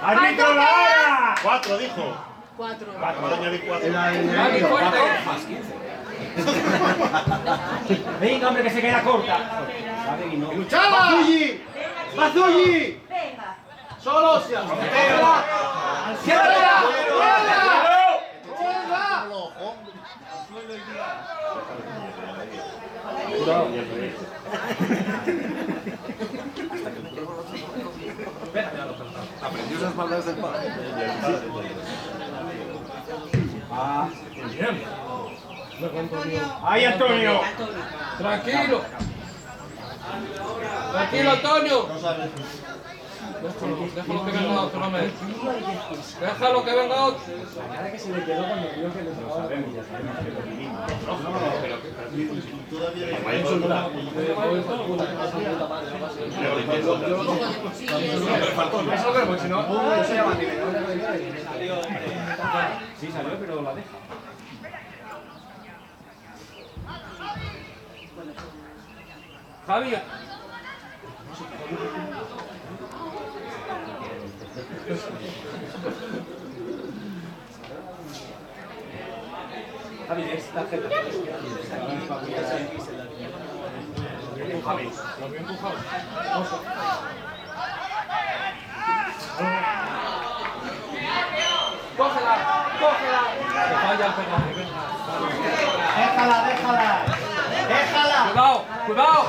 ¡Árbitro, la hora! 4, dijo. 4. Vamos a añadir 4. Dani, fuerte. Venga, hombre, que se queda corta. ¡Luchaba! ¡Mazulli! Venga. ¡Solo! ¡Cierra! Aprendió esas maldades del padre. Ahí, Antonio. Tranquilo. Tranquilo, Antonio. Déjalo que venga otro, no me. Déjalo que venga otro. Eso que pues si no, se llama Sí, salió, pero la deja. Javi. Javi, es tarjeta. Javi, lo veo empujado. Cógela. Que falla el penalti. ¡Déjala! Cuidado.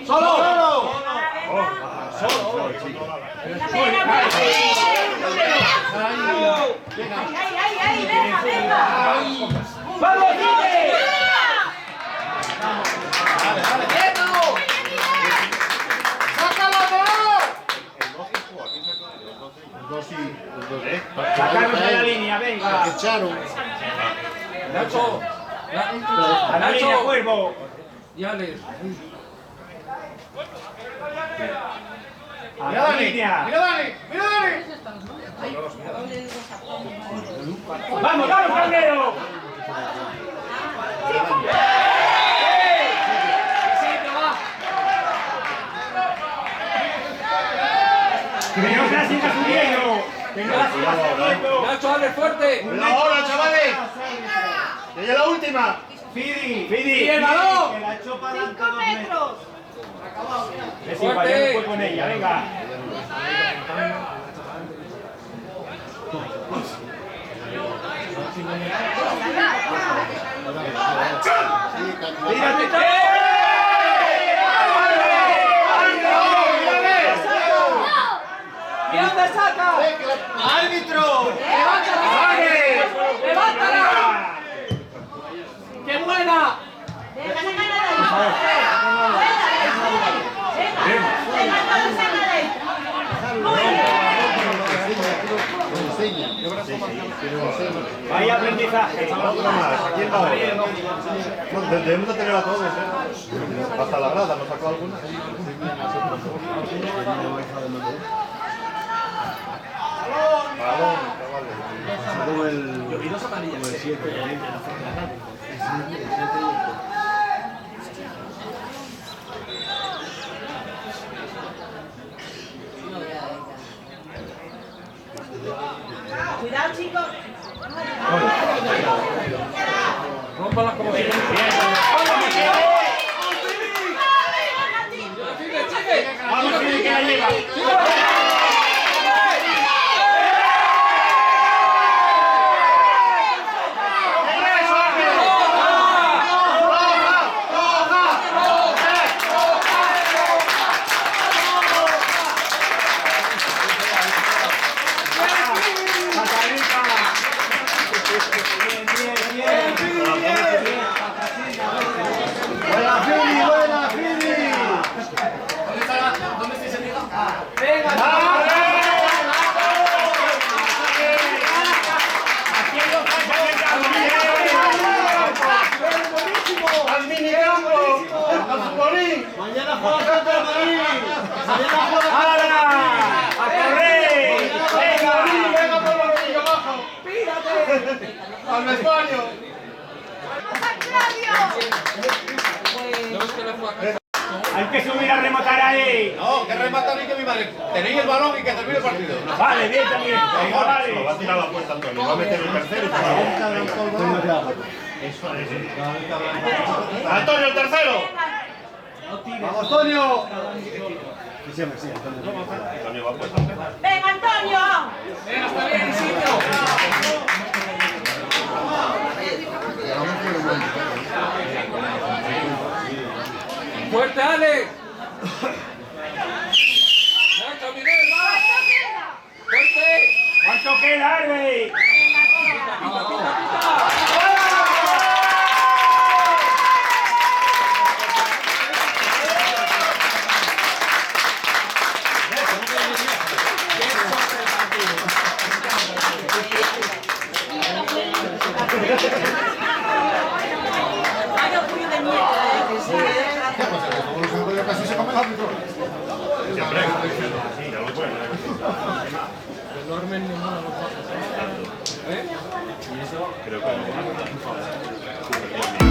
¡Solo! ¡Vamos, Quique! Sacarnos de la línea, venga. Nacho. A la línea, Cuervo. Y Alex. A la línea. ¡Vamos, Carnero! ¡Que la siga subiendo! ¡Que no la siga subiendo! Nacho, Alex, fuerte. ¡Ahora, chavales! ¡Ya es la última! Fidi, ¡Y el balón! Que la echó para adelante 5 2 metros. metros. Es igual, ya no fue con ella, venga. ¡Mira dónde saca! ¡Árbitro! ¡Levántala! ¡Qué buena! Vaya aprendizaje. Otra más. ¿Quién va ahora? No, debemos de tener a todos, ¿eh? Hasta la grada, ¿nos sacó alguna? Balón, chavales. Yo vi 2 amarillas. El 7, Cuidado, chicos. Rómpala como si. Vamos, Fidi, que la lleva. Buena Fili, buena Fili. ¿Dónde estoy sentido? ¡Al minicampo! ¡Al futbolín! Mañana juega contra el Madrid. Mañana juega ¡Hala! ¡A correr! ¡Venga! ¡Venga por los niños abajo! ¡Al vestuario! Hay que subir a rematar ahí. No, que remata ni que mi madre. Tenéis el balón y que termine el partido. Vale, bien también. Venga, Lo vale. va a tirar a la puerta Antonio. Va a meter el tercero y se va a Antonio, el tercero. ¡Vamos, Antonio! Antonio va a puerta. ¡Venga, Antonio! Venga, está bien, Isidro. Fuerte, Alex. Nacho, Miguel, va. Fuerte. ¿Cuánto queda, Arbe? Quita, quita, quita. Vaya orgullo de nieta, que sí, Casi se come el árbitro. Siempre. Sí, ya lo pueden. Creo que no.